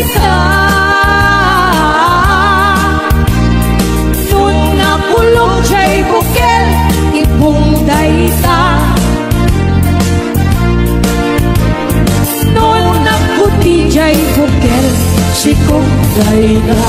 dayta. Nun nakulong jay bukel ibong dayta. Nun nakuti jay bukel sikong dayta.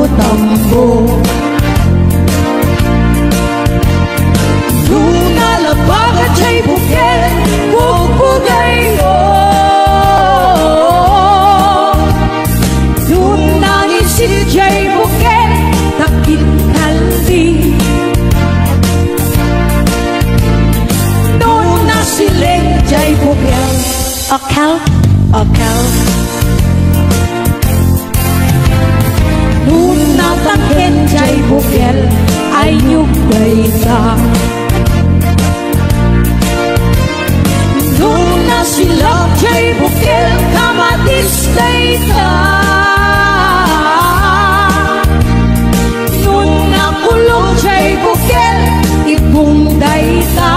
Tambo Luna labaga jay bukel bubugay o Luna isip jay bukel takit kalbi Luna sileng jay bukel akal Natakin jay bukel ay nyug dayta. Nuna silak jay bukel kamatis dayta. Nuna kulong jay bukel ibong dayta.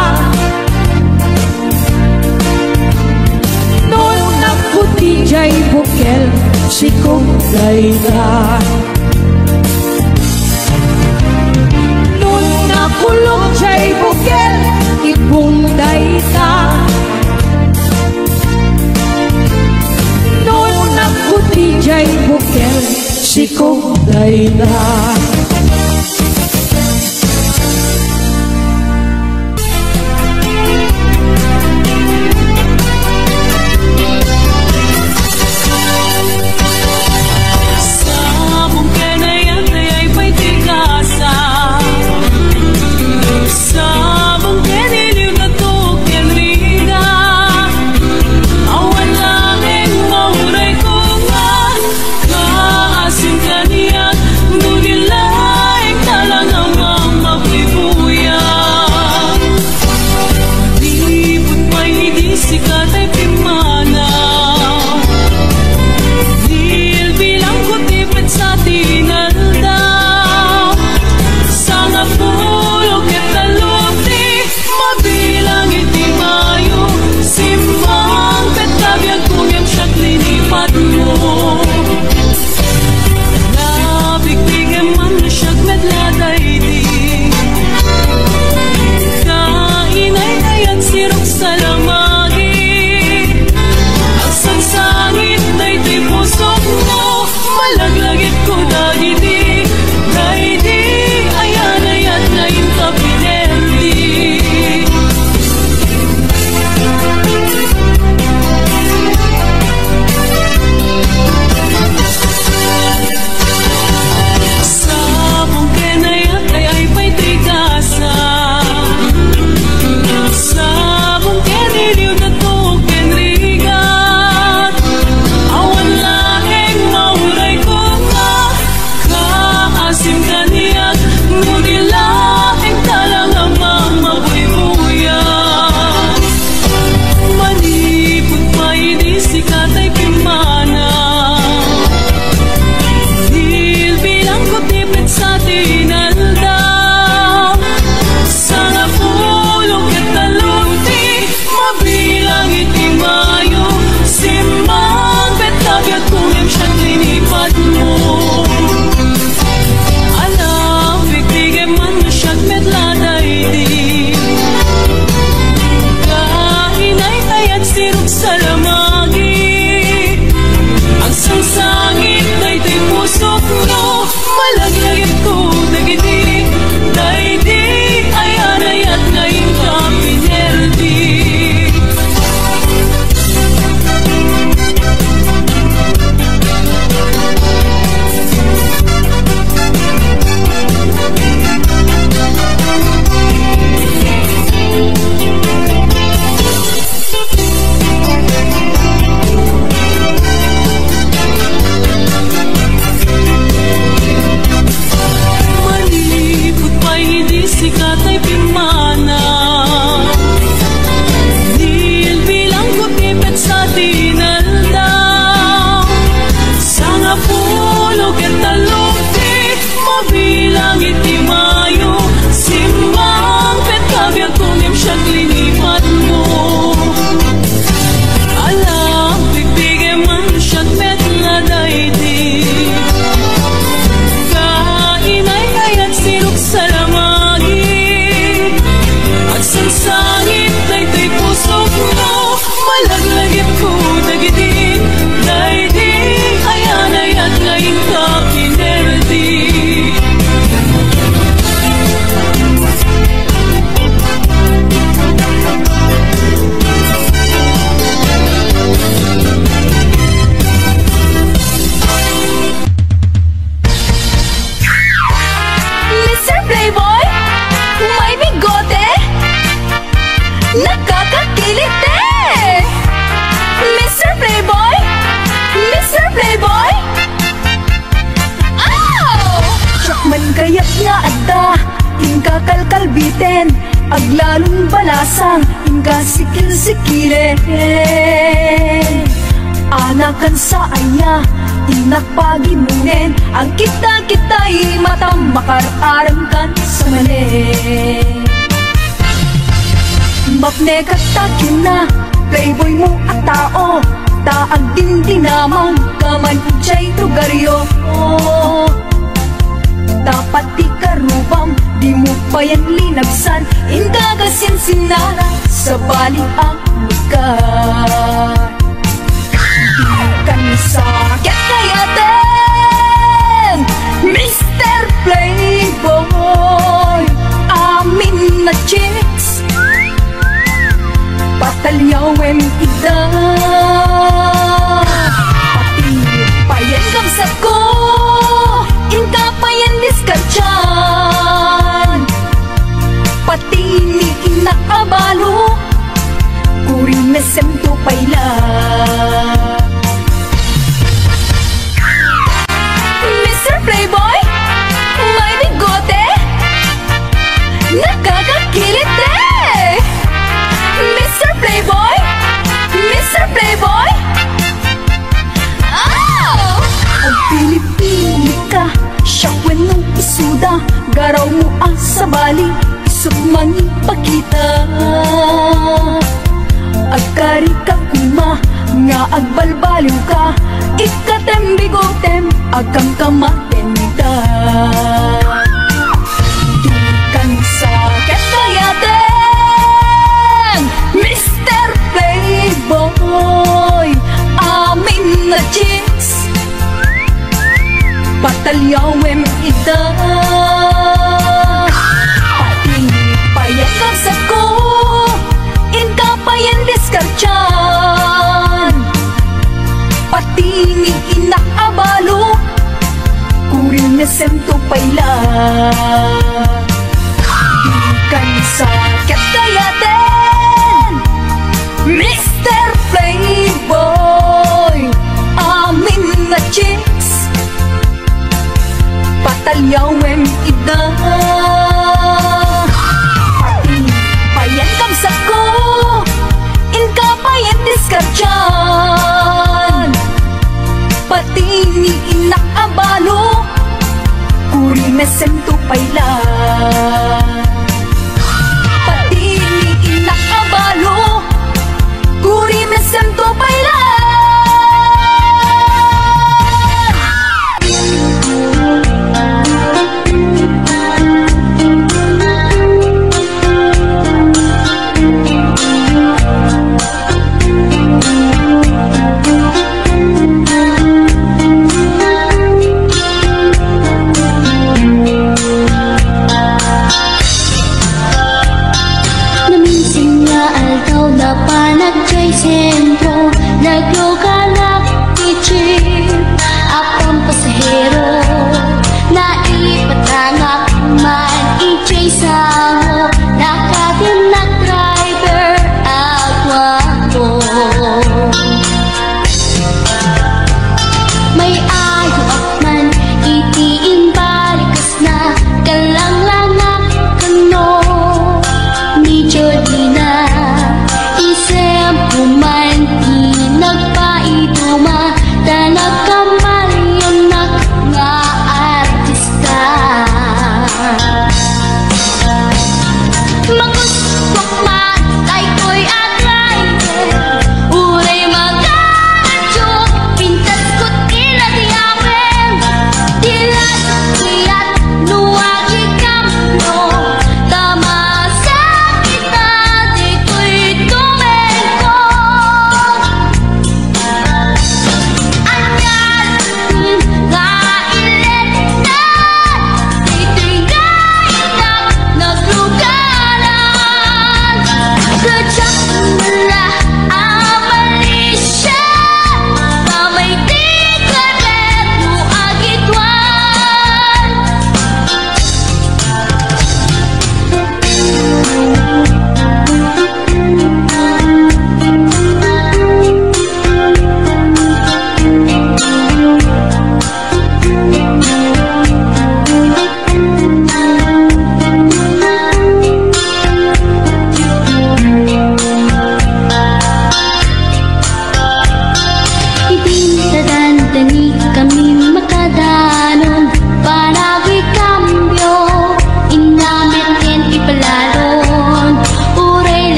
Nuna kuti jay bukel sikong dayta. Kulong jay bukel ibong dayta. Noon nakuti jay bukel sikong dayta. Mr. Playboy, may bigote, nakakakiliti. Mr. Playboy, Mr. Playboy, oh! Siyak man kaya't nga adda, inka kalkalbiten, aglalong balasang, inka sikil-sikile. Anakan sa anya, inakpagimunin, ang kita-kita'y matang makararam kan sa mali. Mapne katakin na, playboy mo at tao, taag din dinamang, kaman ujay tugaryo. Dapat di karubam, di mo pa yan linagsan, ingagasin sinara sa bali ang lugar. Kan sakit kaya din, Mr. Playboy, amin na chicks, patalyawin ida. Pati payan kamsat ko, inka payan diskatyan, pati ni inakabalo, kuri mesem to payla. Playboy, may bigote, nakakakiliti. Mr. Playboy, Mr. Playboy, oh! Ang pili-pili ka, siyakwen ng isuda, garaw mo ang sabali, isok mangi pagkita. Agkari ka kuma, nga agbalbaliw ka, ikatem bigotem, agam kamatenda. Dukan sakit kaya din, Mr. Playboy, amin na chicks, patalyawin ida. Pati payan kamsat ko, inka payan diskartyan, pati ni inaabalo, kuring nasem to payla. Dukan sakit kaya din, Mr. Playboy, amin na chicks, patalyawin ida. Pati payan kamsat ko, inka payan diskartyan, pati ni inaabalo, kuri mesem to payla. Pati ni inaabalo, kuri mesem to payla. Sentro, naglugalak ichip, akong pasahero, naipatangak man ichay samo, nakatim na driver, agwako. May ayo akman, itiin balikas na, kalang-langak kano, ni Jodina. Kuman nagpaiduma, tanag kamalyanak nga artista.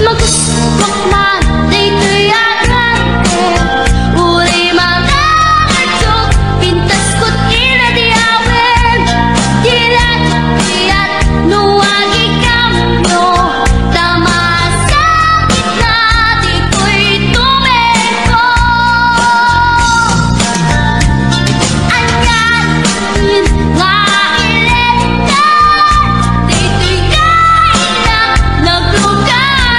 Magustok man di tuyagante, uri mga adyok, pintas ko't ina di awen. Dilat diat nuwagi kamno, tamasakit na di ko'y tumeko. Anyan nga ilenta, di to'y kailang nagluganan.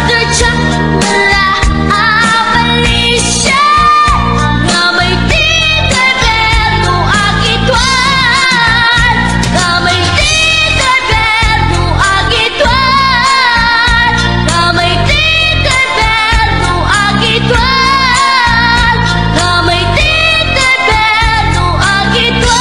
Dadyak mula abalisya, nga may di gobyerno agitwan, nga may di gobyerno agitwan, nga may di gobyerno agitwan, nga may di gobyerno agitwan.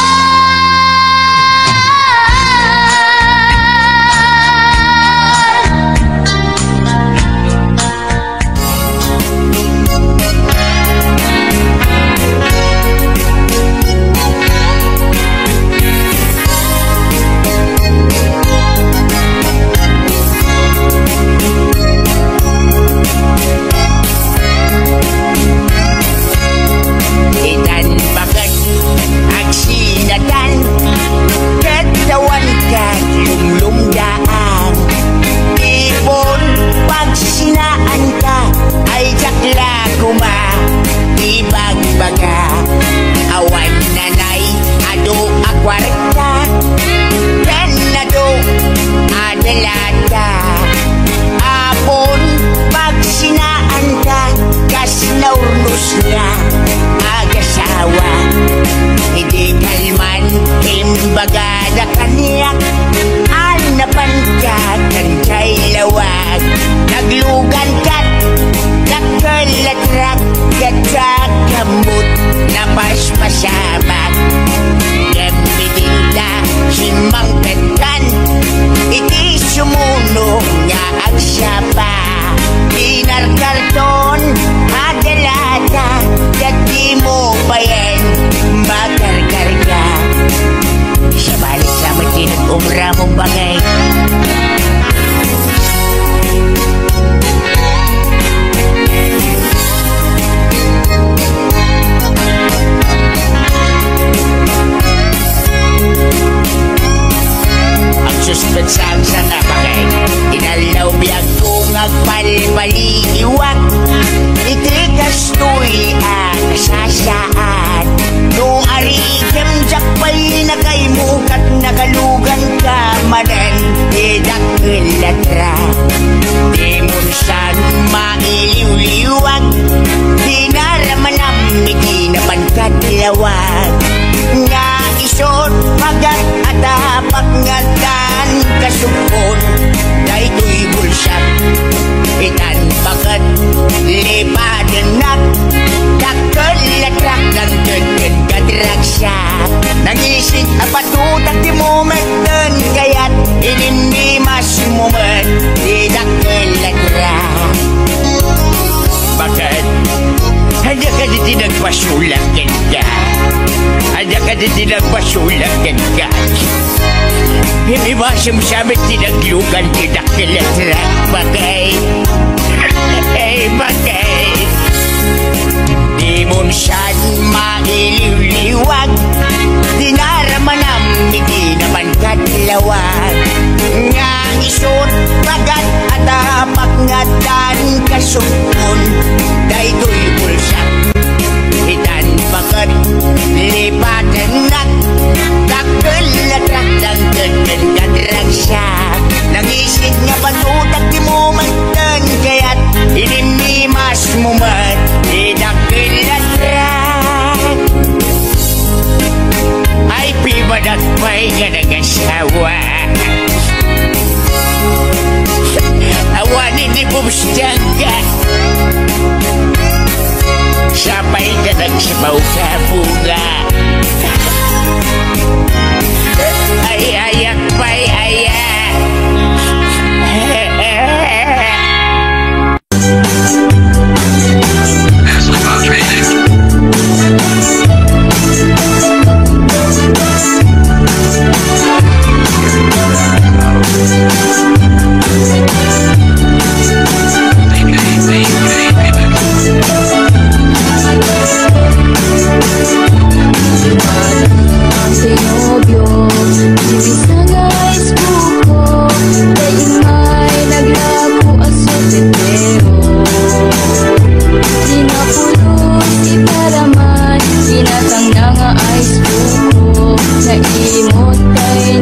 Itan bagat agsinatan, katawan ka lumlumdaan. Ibon pag sinaan ka, ay jakla kuma ibagbaga. Awan nanay ado akwarta, kanado adalata. Apon pag sinaan ka, kas naurnos niya agasawa. Hindi kalman imbaga da kaniyak, anapan ka kancay lawag. Naglugan kat nakalatrak, katakamot napaspasabat. Gamitinda simang kankan, iti sumuno nga agsapa. Pinarkarton adalata, dati mo pa yan makarkarga. Sa balik sa matinag umra mong bagay. Ang suspensan sa napakay, inalaw biyag kong agpalpaliiwag. Itigas to'y sasaan, no arikem jakpay na kay mukat nagalugan ka manan. Idakilatra di mo saan mailiw-liwag, di naramanam di naman katilawag. Nga isot magat atapak ngatan kasupon, na ito'y bulsak. Itan bagat lipadenak, nakalatrak ng gagad kadragsyak. Nangisig apatutak di momenten, kaya't ininimas momen di nakalatrak. Bakit? Handa ka di tinagpasulakan ka, handa ka di tinagpasulakan ka. Hindi ba siyamsamit tinaglugan tinakalatrak? Bakit? Bakit? Di mo saan mailiw-liwag, di naramanam, hindi naman katilawag. Nga isot bagat atapak ngatan kasupon, da ito'y bulsak. Itan bagat lipadenak, nakalatrak ng gagad kadragsyak. Nangisig nga patutak di mo mantan, kaya't ininimas mo man idakilatrak. Ay pibadak pa'y nga nag-asawa, awanin di bumstyaga. Sabay ka nagsabaw ka bunga,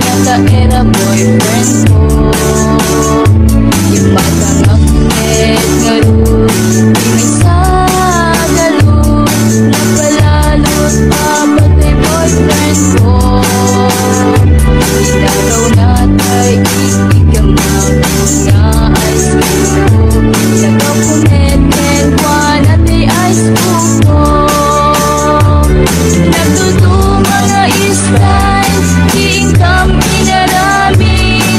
Nata era boyfriend ko. Yung matangakit ngarut, pinagsagalot, napalalot pa patay boyfriend ko. Inagaw natay ikigamang nga ice cream ko. Inagaw kumeten kwa natay ice cream ko. Nagtuto mga style, di income inarami.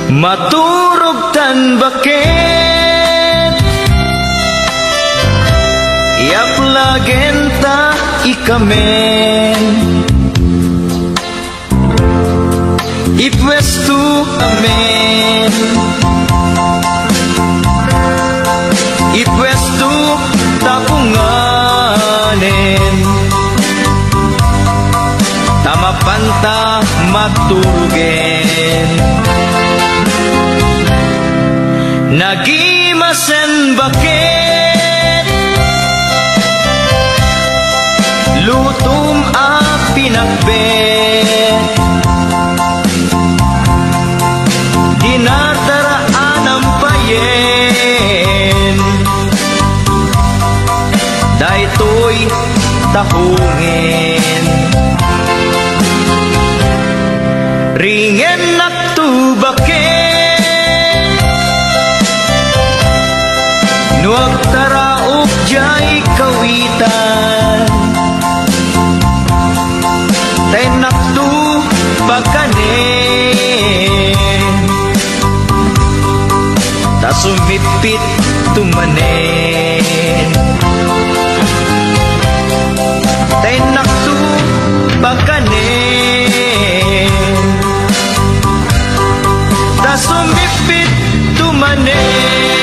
maturog tan bakit iaplagen ta ikamen ipwestu amen ipwestu tapunganen tamapanta maturugen nagimasen bakit lutum a pinakbet dinadaraan ang payen daytoy tahungin ringen naktubakit nuag taraok jay kawitan tay naktubakanen ta sumipit tumanen tay naktubakanen ta sumipit tumanen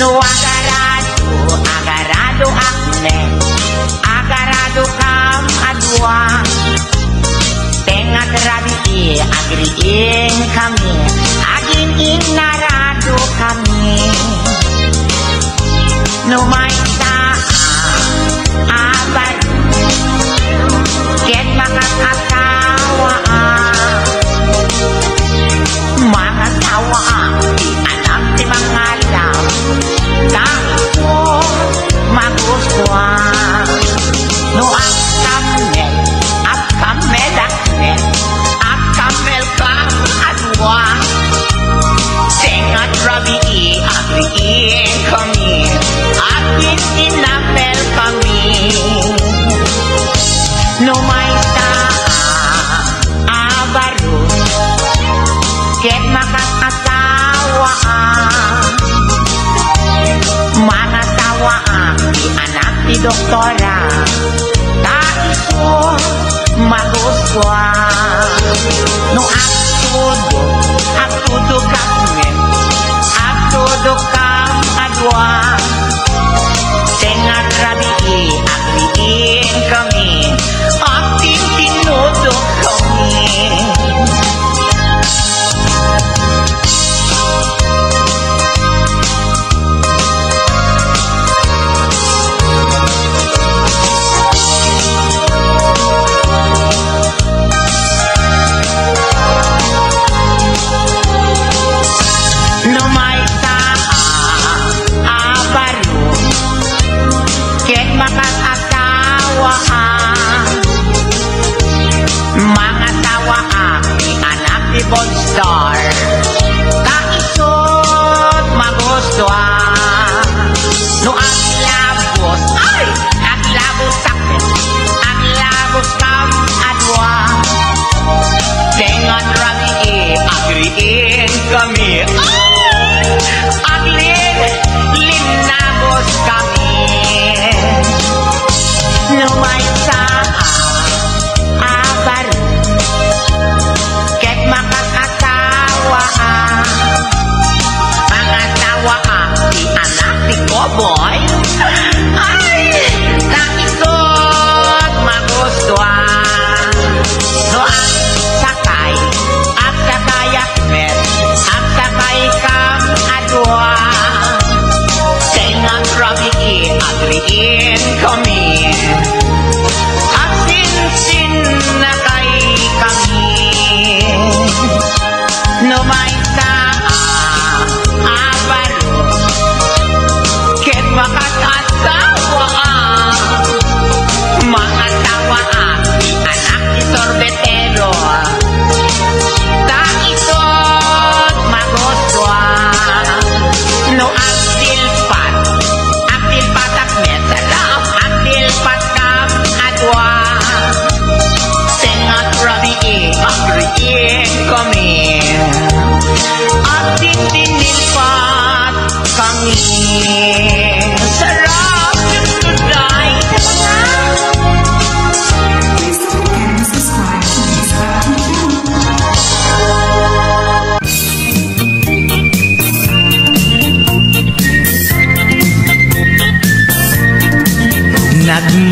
no agarado akne, agarado kam adwa, tengat rabi agriin kami, agin inarado kami, no may abad, ket makakasawa, mga tawa di mga alam dahil ko magustuhan no ang kamel ka adwa tengat rabi agriin kami at inapel kami no may abaro ket makakasawa mga tawaan di anak ni doktora dahil ko magustuhan no ang tudo kami ang tudo kam adwa tengat rabi agriin kami at tinudo kami Star kaisot magustuhan no ang labos ay ang labos sakit ang labos kam adwa tengat rabi agriin kami aglin linabos kami no may boy ay nakikot magustuhan no ang sakay at kakayakmet at sakay kam adwa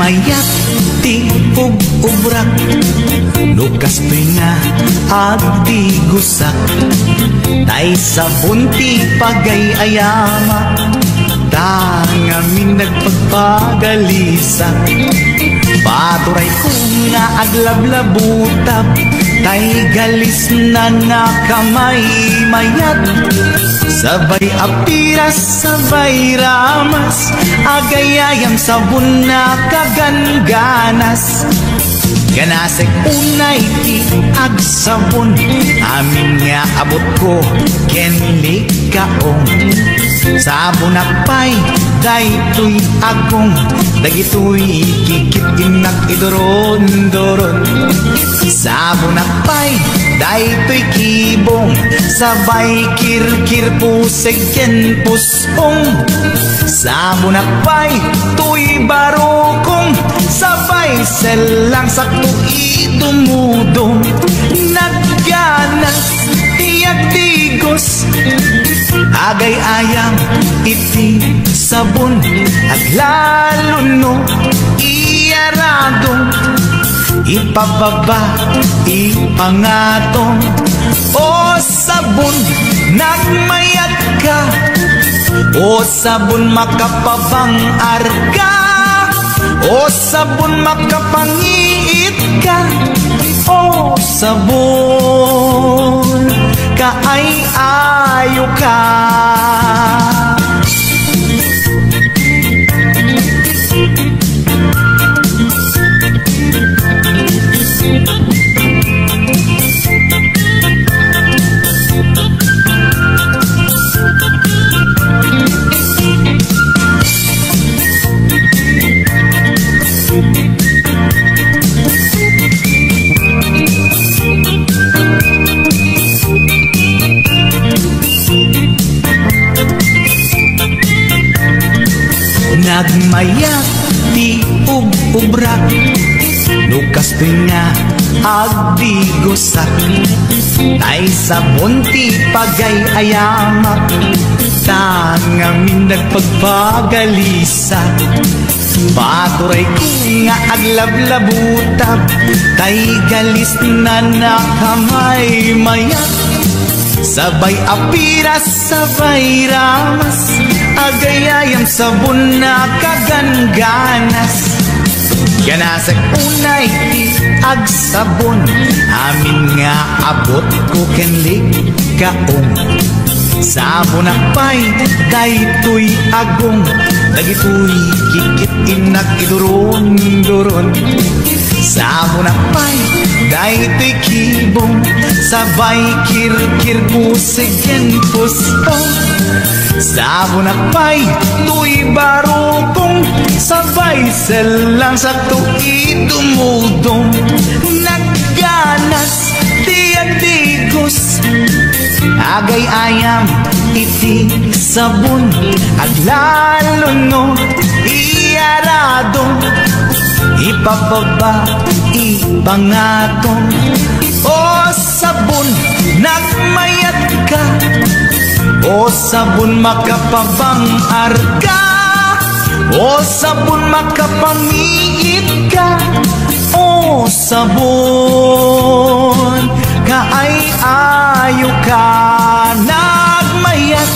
Nagmayat ti ubrak lukas nga agdi gusak tay sabon ti pagayayama tangamin nagpagpagalisak paturay ko nga aglablabutab tay galis na nakamay mayat sabay apiras sabay ramas agayayam sabon na kaganganas ganasek unay ti agsabon amin nga abot ko kenli kaong sabon apay daytoy agong dagitoy kikit inak idoron-doron sabon apay daytoy kibong sabay kirkir puseg ken pusong sabon apay tuy barokong sabay selang sakto idumudong nagganas tiyak tigos agay ayang iti sabon aglalo no iyaradong ipababa ipangatong o sabon nagmayat ka o sabon makapabang arka o sabon makapangiit ka o sabon kaay-ayo ka nagmayat ti ubrak lukas nga agdi gusak tay sabon ti pagay-ayamak tangamin nagpagpagalisak paturay ko nga aglablabutab tay galis na nakamay mayat sabay apiras sabay ramas agayayam sabon na kaganganas ganasag unay ti agsabon amin nga abot ko kenlig kaong sabon apay daytoy agong dagitoy kikit inak idoron-doron sabon apay daytoy kibong sabay kirkir puseg ken pusong sabon apay tuy barokong sabay selang sakto idumudong nagganas tiyak tigos agay ayam iti sabon aglalo no iyaradong ipababa ipangatong o sabon nagmayat ka o sabon makapabang arka o sabon makapangiit ka o sabon kaay-ayo ka nagmayat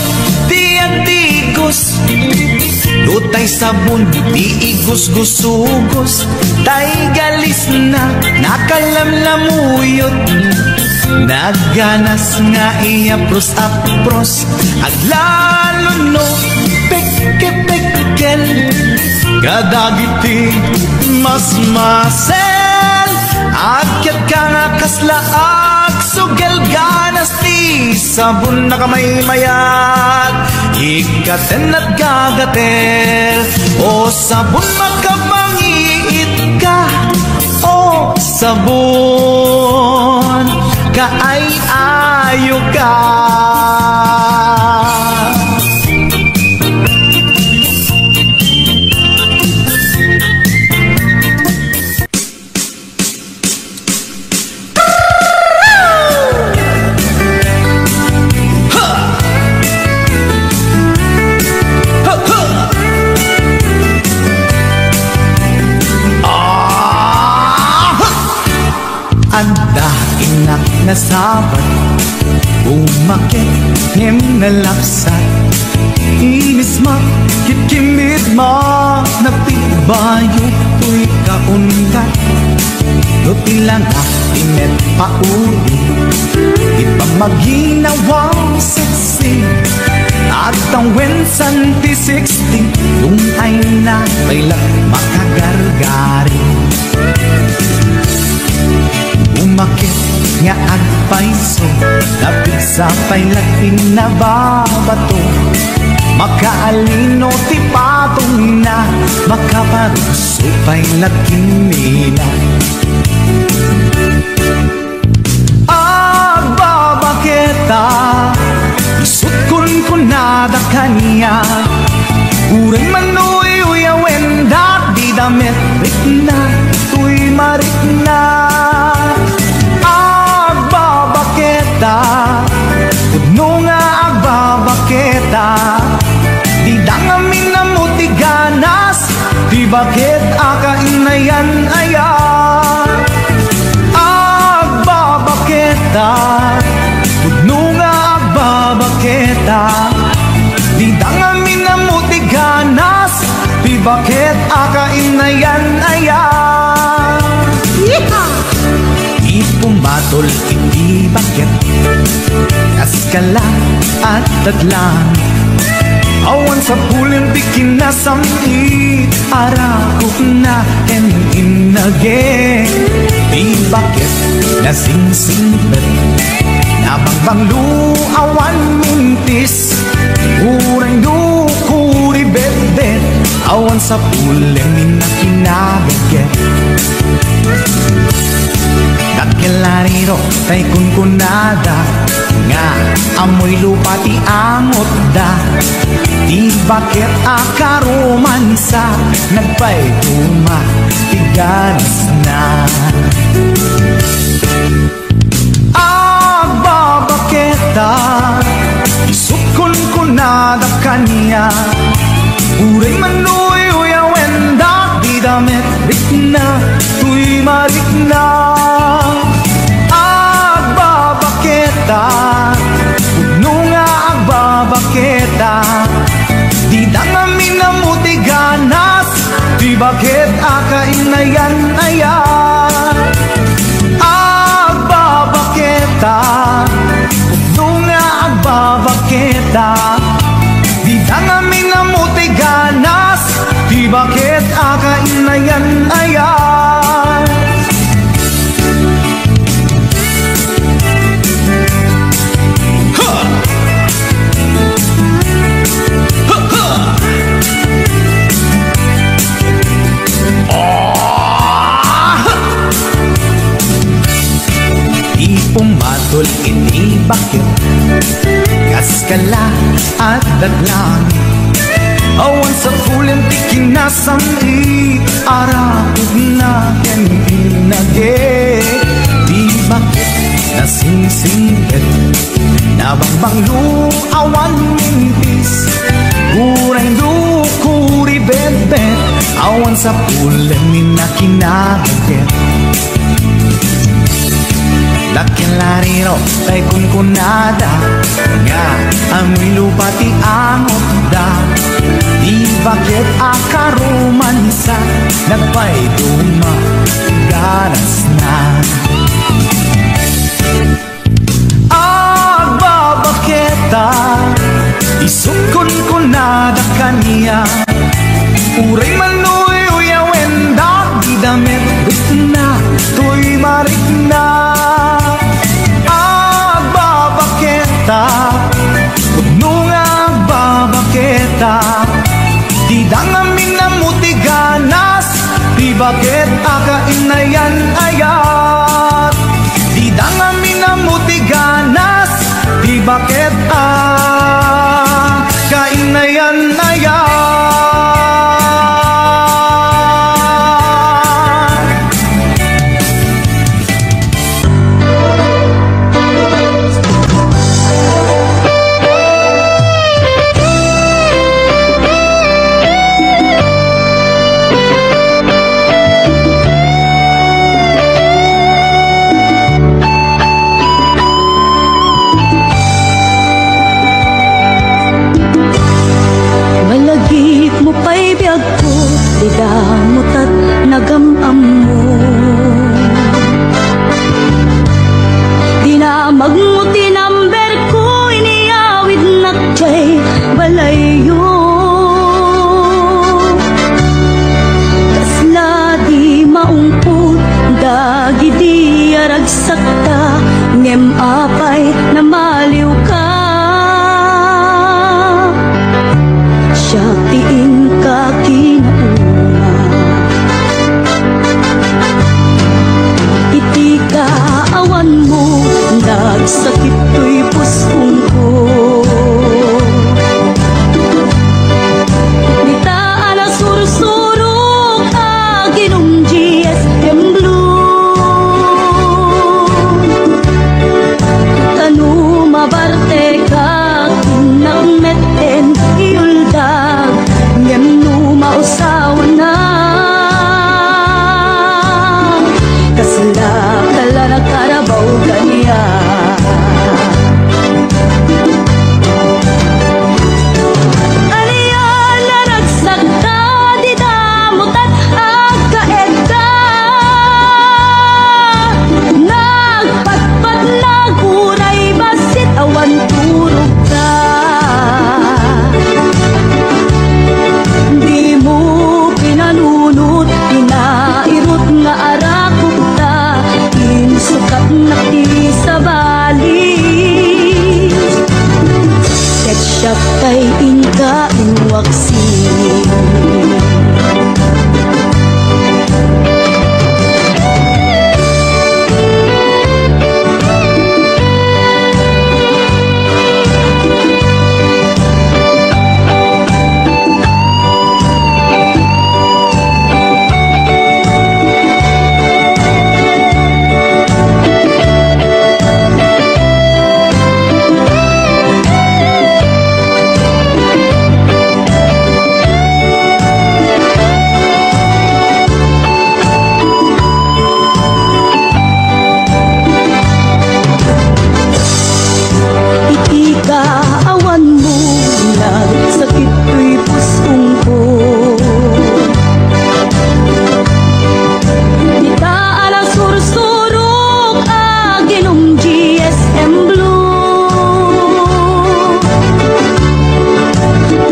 tiyak tigos lutay sabon di igos-gusugos tay galis na nakalamlamuyot nagganas nga iapros-apros aglalo no peke-pekel kadagiti mas-masel akyat ka nga kaslaak sugel ganas ti sabon na kamay-mayat ikaten at gagatel o sabon makapangiit ka o sabon kaay-ayo ka nasabat, umakit ngem nalapsat. Inis makikimit nagtibayo tuy kaundat. Lutilang inet pauli, ipamaginawang sexy. At ang wensan ti 60, yung ay na bailat makagargari. Umakit nga agpaiso, napigsa pailat pinababato. Makaalino ti patong na, makaparuso pailat kinila. Agbabaketa, isukon ko nada kanya. Uray manuy uyawenda, di damit ritna, tuy maritna. Agbabaketa, udno nga agbabaketa. Di dangamin na mutiganas, di bakit akainayan aya. Agbabaketa, udno nga agbabaketa. Di dangamin na mutiganas, di bakit akainayan aya. Ipumatol iti bakit, kaskala at tatlang. Awan sa pulim bikin na samit, arakok na en inage. Di bakit nasingsingpet, nabangbanglu awan mintis. Uray dukuri bet-bet, awan sa pulim minakinagaget. Dakilariro tay kunkunada, nga amoy lupa ti amot da. Di bakit akaromansa, nagpaituma ti ganas na. Agbabaketa, isukon ko nada kanya. Uray manuy uyawenda, di damit ritna, tuy maritna. Agbabaketa, udno nga agbabaketa. Di dangamin na mutiganas, di bakit akainayan aya. Agbabaketa, udno nga agbabaketa. Di dangamin na mutiganas, di bakit akainayan aya. Pumatol ini bakit, kaskala at daglang. Awan sa pulim ti kinasamit, arakog na yan inage. Di bakit nasingsingket, nabangbanglu awan mintis. Uray dukuri bet-bet, awan sa pulim minakinagaget. Dakilariro tay kunkunada, nga amoy lupa ti amot da. Di bakit akaromansa, nagpaituma ganas na. Agbabaketa, isukon ko nada kanya. Uray manuy uyawenda, di damit ritna, tuy maritna. Udno nga agbabaketa, di dangamin na mutiganas, di bakit akainayan ayat. Di dangamin na mutiganas, di bakit akainayan ayat. jay balayo. Kasla di maungput dagiti aragsakta ngem apay na maliw ka. Siya tiin ka kinauma, iti kaawan mo nagsakit to'y pusong ko. Nitaan na sursurok aginong GSM Blue. Tanu mabarte ka kinakmeten iuldag ngem no mausawan na. Kasla kala na karabaw kaniya. Aliyan na nagsagta di damutat agkaedda. Nagpatpat na guray basit awan turog ka. Di mo pinanunot pinairot nga arakot ta. Insukat na ti sa bali. Ketchup kay inka inwaksi. Awan mo nagsakit ko'y pusong ko. Nitaan na sursurok aginong GSM Blue.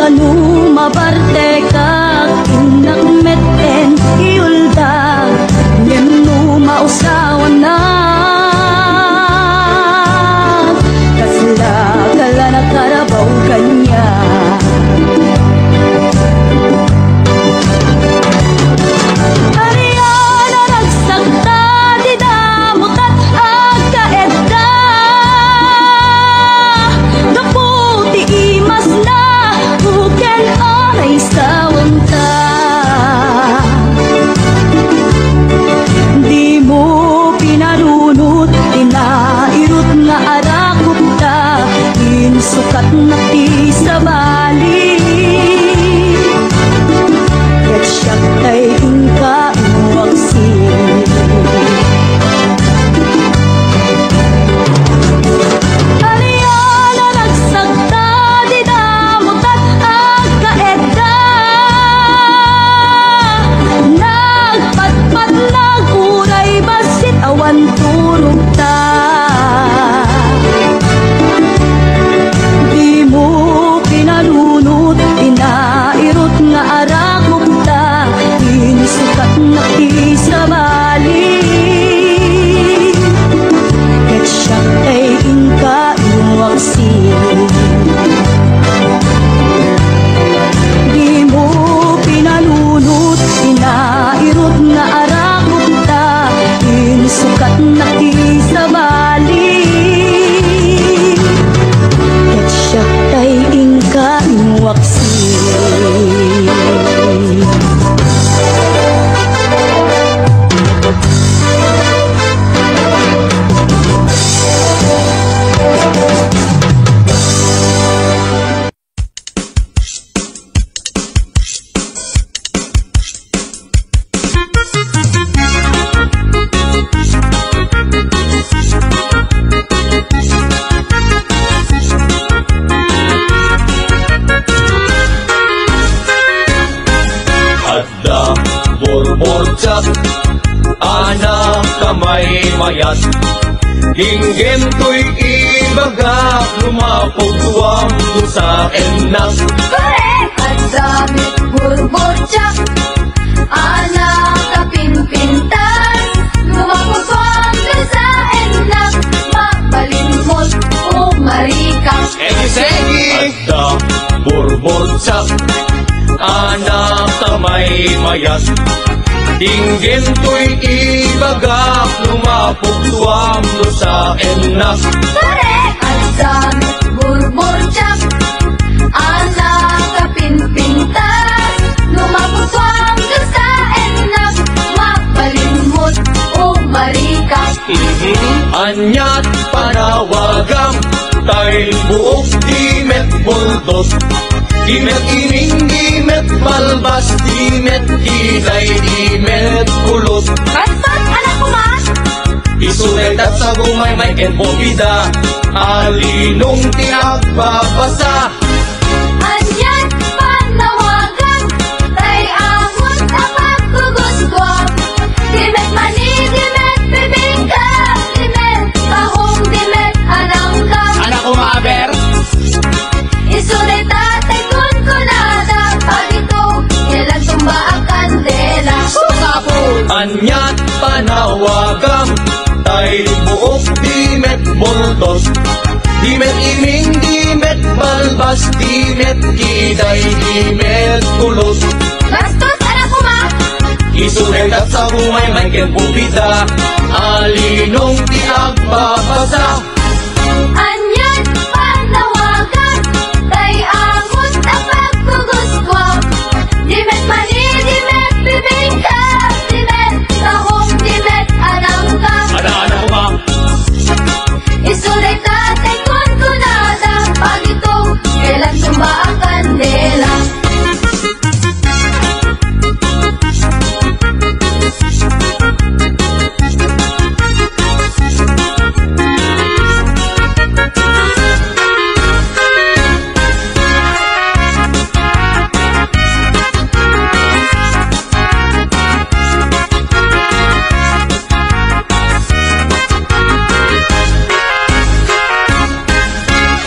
Tanu mabarte ka kinakmeten iuldag ngem no mausawan na. Kasla kala na karabaw kanya. Ariyan na nagsagta di damutat agkaedda. Kaputi imas na huken anay sawang ka. Di mo pinarunot inairot nga arakot ka. Insukat na ti sa bali. Ketchup kay inka inwaksi. Aliyan na nagsagta di damutat agkaedda. Nagpatpat na guray basit awan turog ta. Di mo pinanunot inairot nga arakot ta. Insukat na ti sa bali. Ketchup kay inka inwaksi. Di mo pinanunot inairot nga arakot ta. Insukat na ti sa bali. Ketchup kay inka inwaksi. Murmurchat, anak kamay mayat, hinggem to'y ibagak lumapog tuwang sa enak. Correct! At damit burbotsak, anak kapinpintas, lumapagwang sa enak, mabalimot o marikas. At burbotsak, anak kamay mayas, dinggin to'y ibagak lumapog tuwang sa enak. Correct! At damit burbotsak, anak kapinpintas, lumapagwang sa enak, mabalimot o marikas. Anyat panawagang tay buok dimet buldos, dimet ining dimet balbas, dimet ilay dimet kulot. Bastos, anak ko ma! Isulet at sa gumay may kenpobida, alinong tinagbabasa. Anyan panawagan, tay amon sa pagkugusgwang, dimet mani, dimet bibingka, dimet tahong, dimet anangka. Anak ko maaber, Isunay tatay kun kunada, pagito, kailan tumba ang kandela. anyat panawagang tay buok dimet buldos, dimet iming dimet balbas, dimet kiday dimet kulot. Bastos, anak ko ma! Isulet at sa bumay may kenpobida, alinong tinagbabasa. Anyan panawagan, tay amon sa pagkugusgwang, dimet mani, dimet bibingka, dimet tahong, dimet anangka. Anak ko ma, Isulay tatay kun kunada, pagito, kailan tumba ang kandela.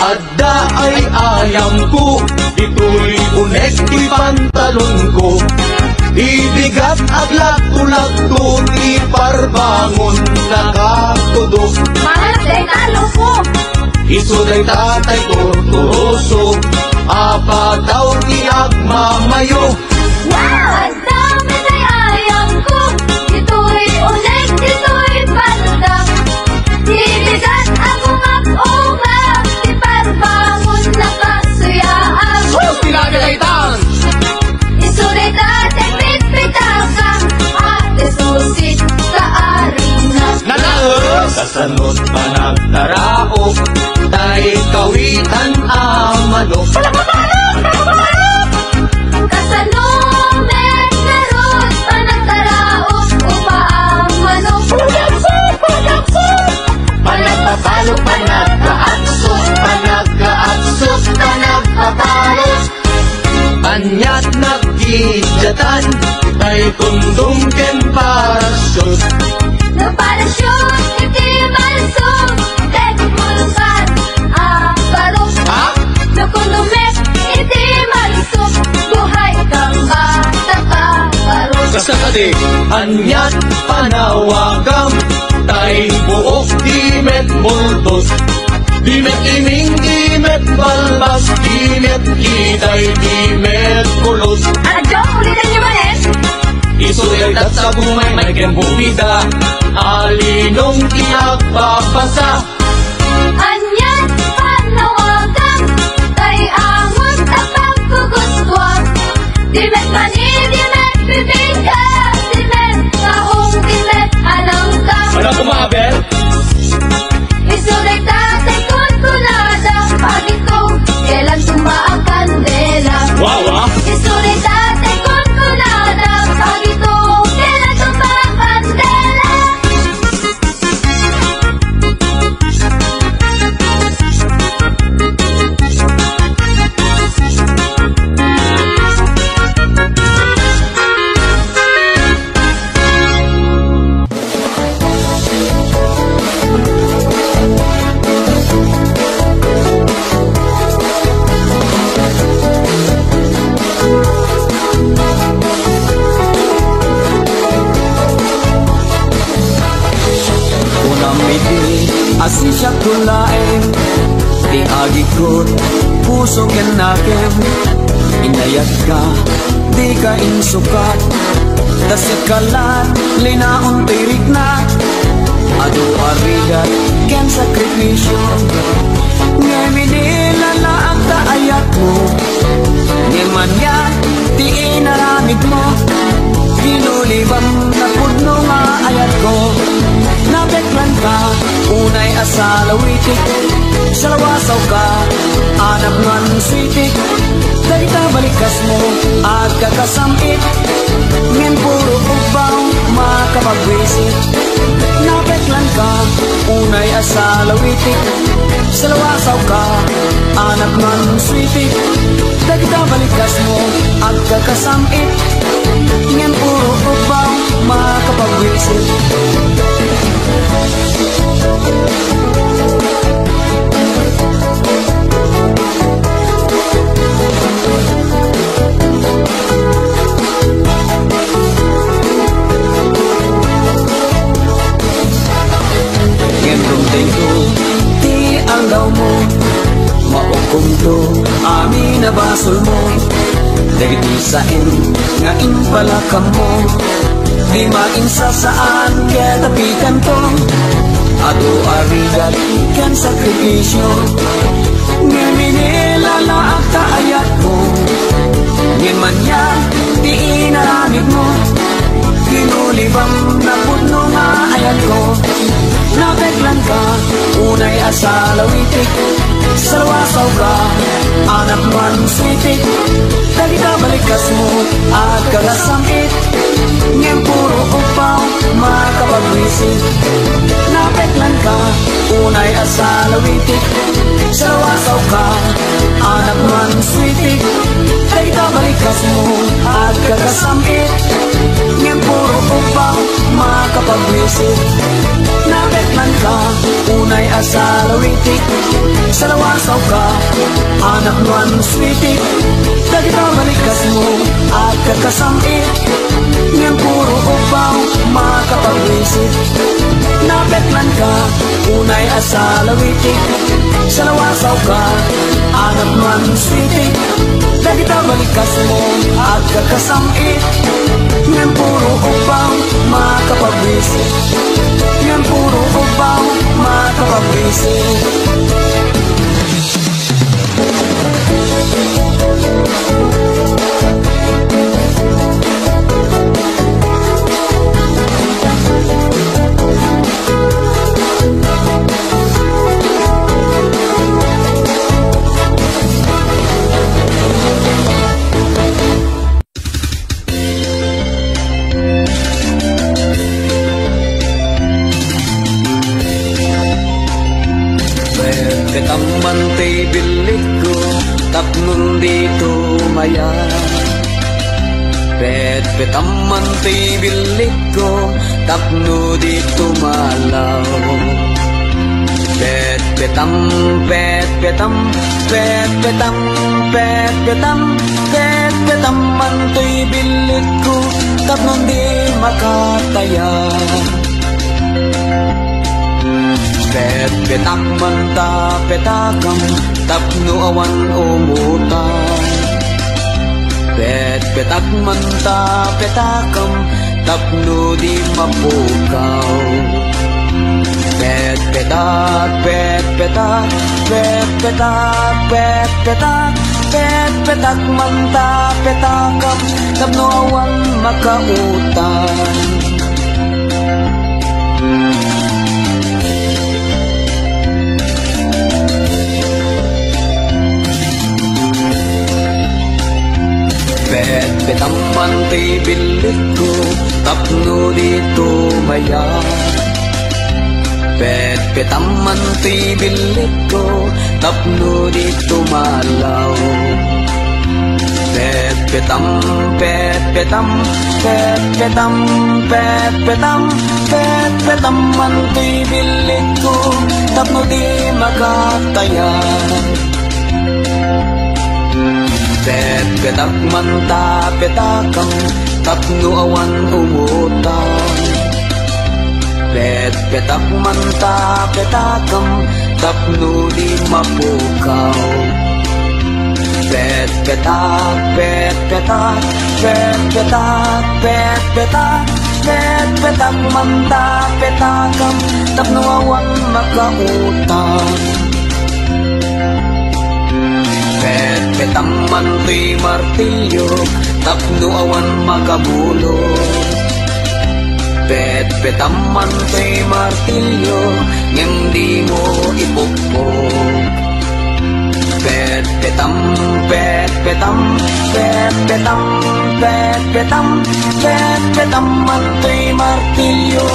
adda ay ayam ko, ito'y unek di pantalon ko. Ibigat aglat tulad ko, di parbangon nakatudo. Mahal day talo ko, Isuday tatay torturoso, apa daw tiagmamayo. wow! Ang dami day ayam ko, ito'y unek, ito'y palda. Dibigat ako mag-ungap, di parbangon nakasuyaan. Isulay tatay pitpitaka, ate susit sa arina. Kasanod pa nagtaraok, tay kawitan amano. Kasanumet karot, panagtaraot, upaamano. Panagpapalo, panagkaaksok, panagkaaksok, panagpapalo. Anyat nagkidyatan, tay kundong ken parasyon. Nagparasyon, iti malsong, tekmulsan, barok. Nakunumek, iti malsong, buhay kang bata ka, barok. Kasakali, anyat panawagam, tay buok dimet multos, dimet iming dimet balbas, dimet kiday dimet kulot. Adyo, ulitin niyo man eh. Isulit at sa bumay may kenpobida, alinong tinagbabasa. Anyan panawagan, tay amon sa pagkugusgwang, dimet mani, dimet bibingka, dimet tahong, dimet anangka. Anak ko maaber, Isulay tatay kun kunada, pagito, kailan tumba ang kandela. wawa. Isulay tatay kun kunada, pagito, kailan tumba ang kandela. inayat ka, di ka insukat, tasikalat, linaon tirik na, adu arigat, ken sakripisyo, ngay minilalaag ta ayat mo, ngay manya, di inaramid mo, ginulibang na pudno nga ayat ko, nabeklan ka, unay asalawitik, salawasaw ka, anak ngan switik, dagita balikas mo, at kakasamit, ngin puro ubaw, makapagwisit, nabeklan ka, unay asalawitik, salawasaw ka, anak ngan switik, dagita balikas mo, at kakasamit, ngin puro ubaw, makapagwisit. Di ang daw mo maukom to amin na basol mo dagiti sain nga impalakam mo di mainsa saan kaya tapikan ko ado arigat kan sakripisyo nga minilalaak ta ayat mo ngin man yan di inaramid mo kinulibang na pudno nga ayat ko nabeklan ka, unay asalawitik, salawasaw ka, anak man switik, dagita balikas mo, at kagasamit, ngayon puro upaw, makapagwisit. Nabeklan ka, unay asalawitik, salawasaw ka, anak man switik, dagita balikas mo, at kagasamit, ngayon puro upaw, makapagwisit. Nabeklan ka, unay asalawitik, salawasaw ka, anak man switik, dagita balikas mo, at kakasamit, ngayon puro upaw, makapagwisit. Nabeklan ka, unay asalawitik, salawasaw ka, anak man switik, dagita balikas mo, at kakasamit, ngayon puro upaw, makapagwisit. Ngayon puro upaw, makapagwisit. Mantay bilik ko, tapnon dito maya. Petpetam mantay bilik ko, tapno dito malaw. Petpetam, petpetam, petpetam, petpetam, petpetam mantay bilik ko, tapnon di makataya. Petpetak manta petakam tapno awan umutan. Petpetak manta petakam tapno di mapukaw. Petpetak, petpetak, petpetak, petpetak, petpetak manta petakam tapno awan makautan. Petpetam mantay bilik ko, tapno dito maya. Petpetam mantay bilik ko, tapno dito malaw. Petpetam, petpetam, petpetam, petpetam, petpetam mantay bilik ko, tapno di makataya. Petpetak manta petakam tapno awan umutan. Petpetak manta petakam tapno di mapukaw. Pet petak, pet petak, pet petak, pet petak, pet petak manta petakam tapno awan makautang. Pet petam manti martilyo tapno awan makabulong. Pet petam manti martilyo ngem di mo ipupong. Pet petam, pet petam, pet petam, pet petam, pet petam manti martilyo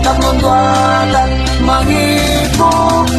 tapno duadat magipupong.